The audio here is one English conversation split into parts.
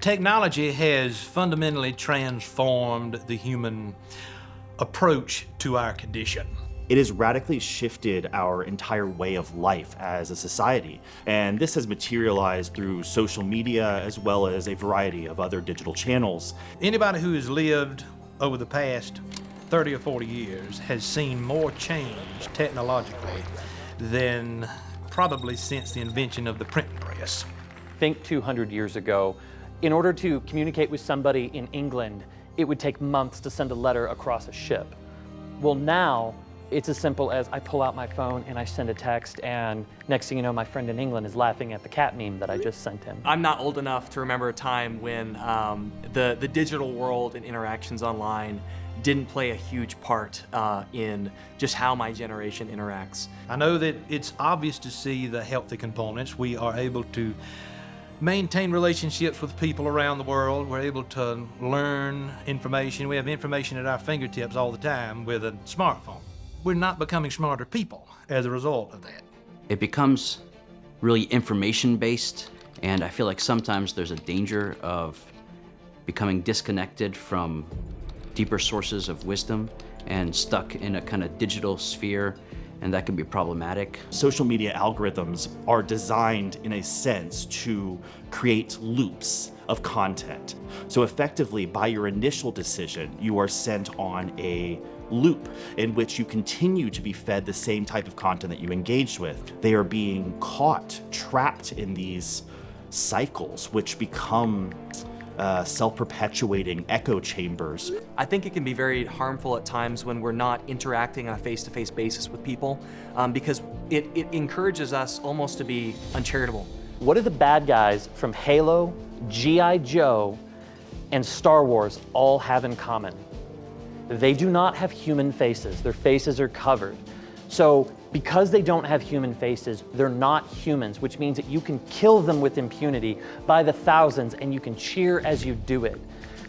Technology has fundamentally transformed the human approach to our condition. It has radically shifted our entire way of life as a society, and this has materialized through social media as well as a variety of other digital channels. Anybody who has lived over the past 30 or 40 years has seen more change technologically than probably since the invention of the printing press. Think 200 years ago. In order to communicate with somebody in England, it would take months to send a letter across a ship. Well, now, it's as simple as I pull out my phone and I send a text, and next thing you know, my friend in England is laughing at the cat meme that I just sent him. I'm not old enough to remember a time when the digital world and interactions online didn't play a huge part in just how my generation interacts. I know that it's obvious to see the healthy components. We are able to maintain relationships with people around the world. We're able to learn information. We have information at our fingertips all the time with a smartphone. We're not becoming smarter people as a result of that. It becomes really information-based, and I feel like sometimes there's a danger of becoming disconnected from deeper sources of wisdom and stuck in a kind of digital sphere, and that can be problematic. Social media algorithms are designed in a sense to create loops of content. So effectively, by your initial decision, you are sent on a loop in which you continue to be fed the same type of content that you engaged with. They are being caught, trapped in these cycles, which become self-perpetuating echo chambers. I think it can be very harmful at times when we're not interacting on a face-to-face basis with people because it encourages us almost to be uncharitable. What do the bad guys from Halo, G.I. Joe, and Star Wars all have in common? They do not have human faces. Their faces are covered. So because they don't have human faces, they're not humans, which means that you can kill them with impunity by the thousands and you can cheer as you do it.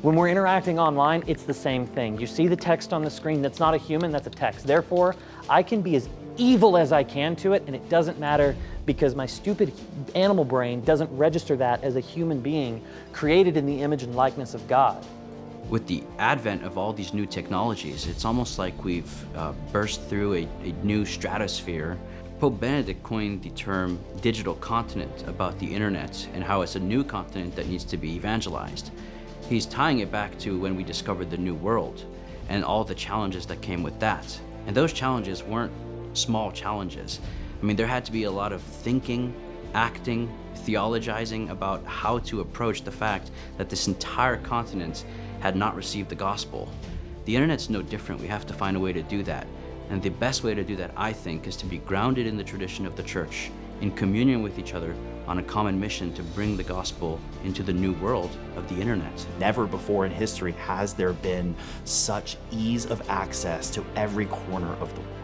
When we're interacting online, it's the same thing. You see the text on the screen, that's not a human, that's a text. Therefore, I can be as evil as I can to it, and it doesn't matter because my stupid animal brain doesn't register that as a human being created in the image and likeness of God. With the advent of all these new technologies, it's almost like we've burst through a new stratosphere. Pope Benedict coined the term digital continent about the internet and how it's a new continent that needs to be evangelized. He's tying it back to when we discovered the New World and all the challenges that came with that. And those challenges weren't small challenges. I mean, there had to be a lot of thinking, acting, theologizing about how to approach the fact that this entire continent had not received the gospel. The internet's no different. We have to find a way to do that. And the best way to do that, I think, is to be grounded in the tradition of the church, in communion with each other on a common mission to bring the gospel into the new world of the internet. Never before in history has there been such ease of access to every corner of the world.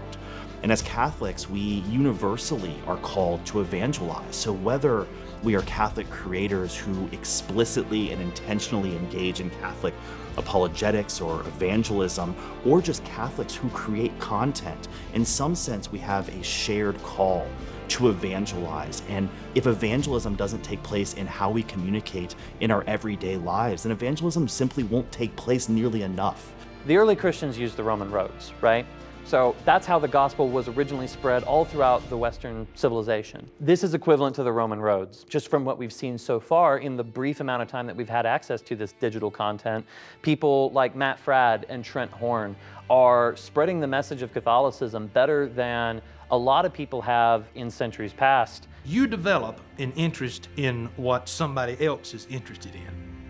And as Catholics, we universally are called to evangelize. So whether we are Catholic creators who explicitly and intentionally engage in Catholic apologetics or evangelism, or just Catholics who create content, in some sense we have a shared call to evangelize. And if evangelism doesn't take place in how we communicate in our everyday lives, then evangelism simply won't take place nearly enough. The early Christians used the Roman roads, right? So that's how the gospel was originally spread all throughout the Western civilization. This is equivalent to the Roman roads. Just from what we've seen so far in the brief amount of time that we've had access to this digital content, people like Matt Fradd and Trent Horn are spreading the message of Catholicism better than a lot of people have in centuries past. You develop an interest in what somebody else is interested in.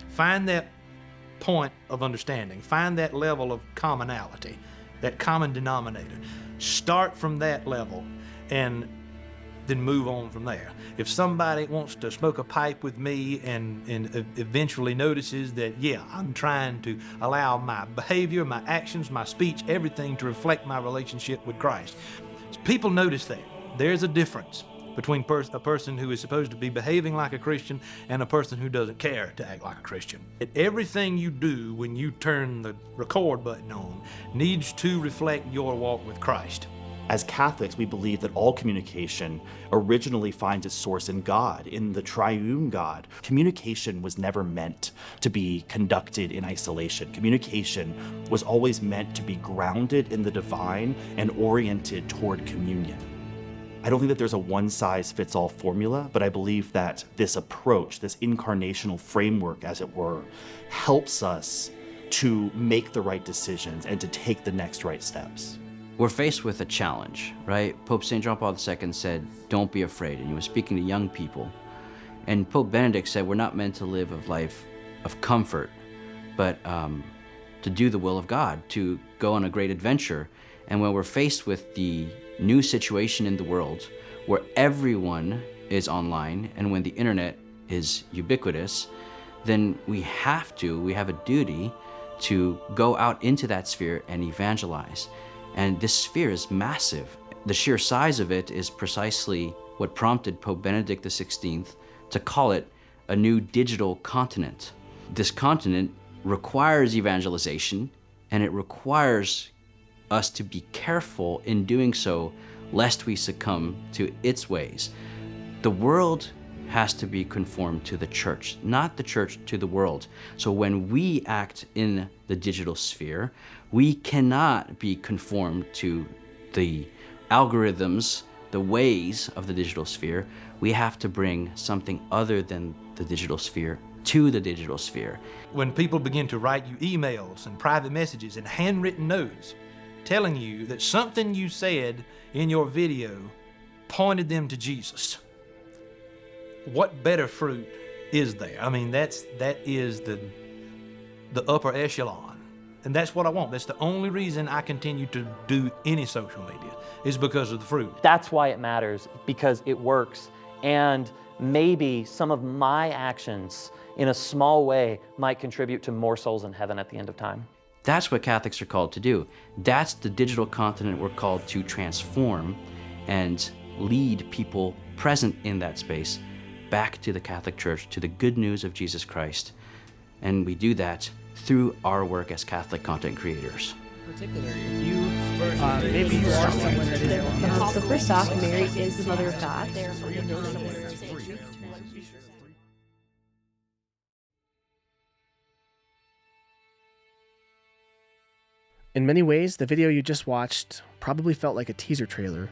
Find that point of understanding. Find that level of commonality, that common denominator. Start from that level and then move on from there. If somebody wants to smoke a pipe with me and eventually notices that, yeah, I'm trying to allow my behavior, my actions, my speech, everything to reflect my relationship with Christ. People notice that. There's a difference between a person who is supposed to be behaving like a Christian and a person who doesn't care to act like a Christian. Everything you do when you turn the record button on needs to reflect your walk with Christ. As Catholics, we believe that all communication originally finds its source in God, in the triune God. Communication was never meant to be conducted in isolation. Communication was always meant to be grounded in the divine and oriented toward communion. I don't think that there's a one-size-fits-all formula, but I believe that this approach, this incarnational framework, as it were, helps us to make the right decisions and to take the next right steps. We're faced with a challenge, right? Pope St. John Paul II said, "Don't be afraid," and he was speaking to young people. And Pope Benedict said, we're not meant to live a life of comfort, but to do the will of God, to go on a great adventure. And when we're faced with the new situation in the world, where everyone is online, and when the internet is ubiquitous, then we have a duty to go out into that sphere and evangelize. And this sphere is massive. The sheer size of it is precisely what prompted Pope Benedict XVI to call it a new digital continent. This continent requires evangelization, and it requires us to be careful in doing so, lest we succumb to its ways. The world has to be conformed to the church, not the church to the world. So when we act in the digital sphere, we cannot be conformed to the algorithms, the ways of the digital sphere. We have to bring something other than the digital sphere to the digital sphere. When people begin to write you emails and private messages and handwritten notes telling you that something you said in your video pointed them to Jesus, what better fruit is there? I mean, that is the upper echelon. And that's what I want. That's the only reason I continue to do any social media, is because of the fruit. That's why it matters, because it works. And maybe some of my actions in a small way might contribute to more souls in heaven at the end of time. That's what Catholics are called to do. That's the digital continent we're called to transform and lead people present in that space back to the Catholic Church, to the good news of Jesus Christ. And we do that through our work as Catholic content creators. Maybe you are someone that is. So first off, Mary is the Mother of God. In many ways, the video you just watched probably felt like a teaser trailer.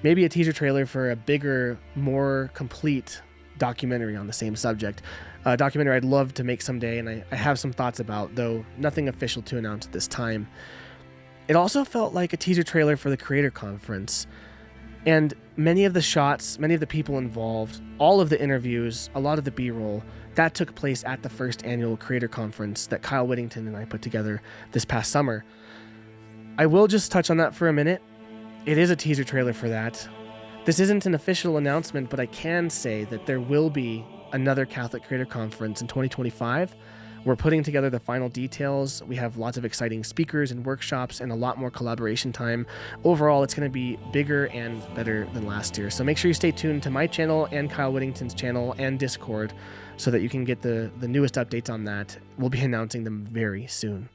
Maybe a teaser trailer for a bigger, more complete documentary on the same subject. A documentary I'd love to make someday, and I have some thoughts about, though nothing official to announce at this time. It also felt like a teaser trailer for the Creator Conference. And many of the shots, many of the people involved, all of the interviews, a lot of the B-roll, that took place at the first annual Creator Conference that Kyle Whittington and I put together this past summer. I will just touch on that for a minute. It is a teaser trailer for that. This isn't an official announcement, but I can say that there will be another Catholic Creator Conference in 2025. We're putting together the final details. We have lots of exciting speakers and workshops and a lot more collaboration time. Overall, it's going to be bigger and better than last year. So make sure you stay tuned to my channel and Kyle Whittington's channel and Discord so that you can get the newest updates on that. We'll be announcing them very soon.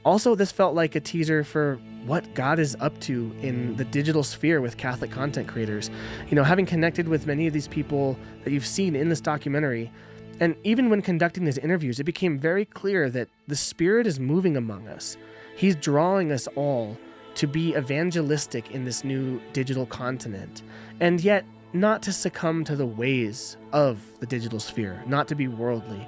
Also, this felt like a teaser for what God is up to in the digital sphere with Catholic content creators. You know, having connected with many of these people that you've seen in this documentary, and even when conducting these interviews, it became very clear that the Spirit is moving among us. He's drawing us all to be evangelistic in this new digital continent, and yet not to succumb to the ways of the digital sphere, not to be worldly.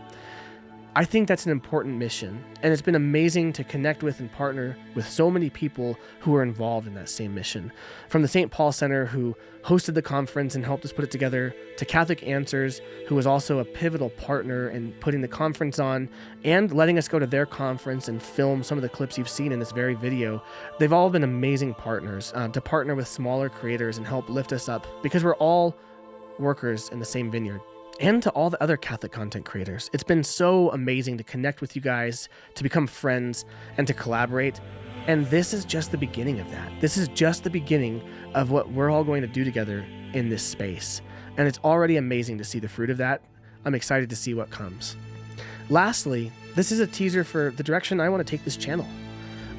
I think that's an important mission, and it's been amazing to connect with and partner with so many people who are involved in that same mission. From the St. Paul Center, who hosted the conference and helped us put it together, to Catholic Answers, who was also a pivotal partner in putting the conference on and letting us go to their conference and film some of the clips you've seen in this very video. They've all been amazing partners to partner with smaller creators and help lift us up, because we're all workers in the same vineyard. And to all the other Catholic content creators. It's been so amazing to connect with you guys, to become friends, and to collaborate. And this is just the beginning of that. This is just the beginning of what we're all going to do together in this space. And it's already amazing to see the fruit of that. I'm excited to see what comes. Lastly, this is a teaser for the direction I want to take this channel.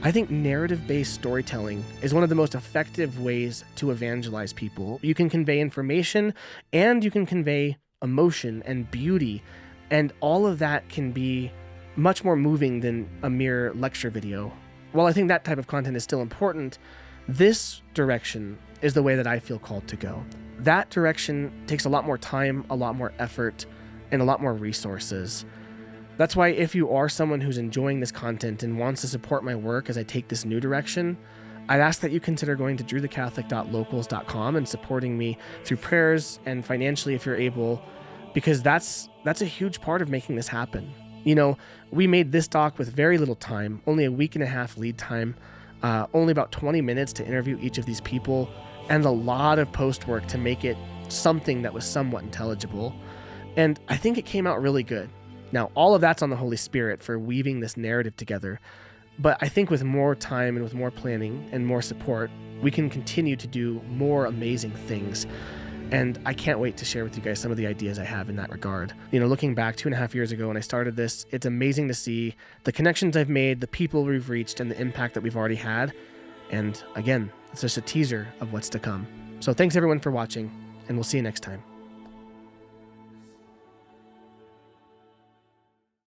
I think narrative-based storytelling is one of the most effective ways to evangelize people. You can convey information and you can convey emotion and beauty, and all of that can be much more moving than a mere lecture video. While I think that type of content is still important, this direction is the way that I feel called to go. That direction takes a lot more time, a lot more effort, and a lot more resources. That's why if you are someone who's enjoying this content and wants to support my work as I take this new direction, I'd ask that you consider going to drewthecatholic.locals.com and supporting me through prayers and financially if you're able, because that's a huge part of making this happen. You know, we made this doc with very little time, only a week and a half lead time, only about 20 minutes to interview each of these people, and a lot of post work to make it something that was somewhat intelligible. And I think it came out really good. Now, all of that's on the Holy Spirit for weaving this narrative together. But I think with more time and with more planning and more support, we can continue to do more amazing things. And I can't wait to share with you guys some of the ideas I have in that regard. You know, looking back 2.5 years ago when I started this, it's amazing to see the connections I've made, the people we've reached, and the impact that we've already had. And again, it's just a teaser of what's to come. So thanks everyone for watching, and we'll see you next time.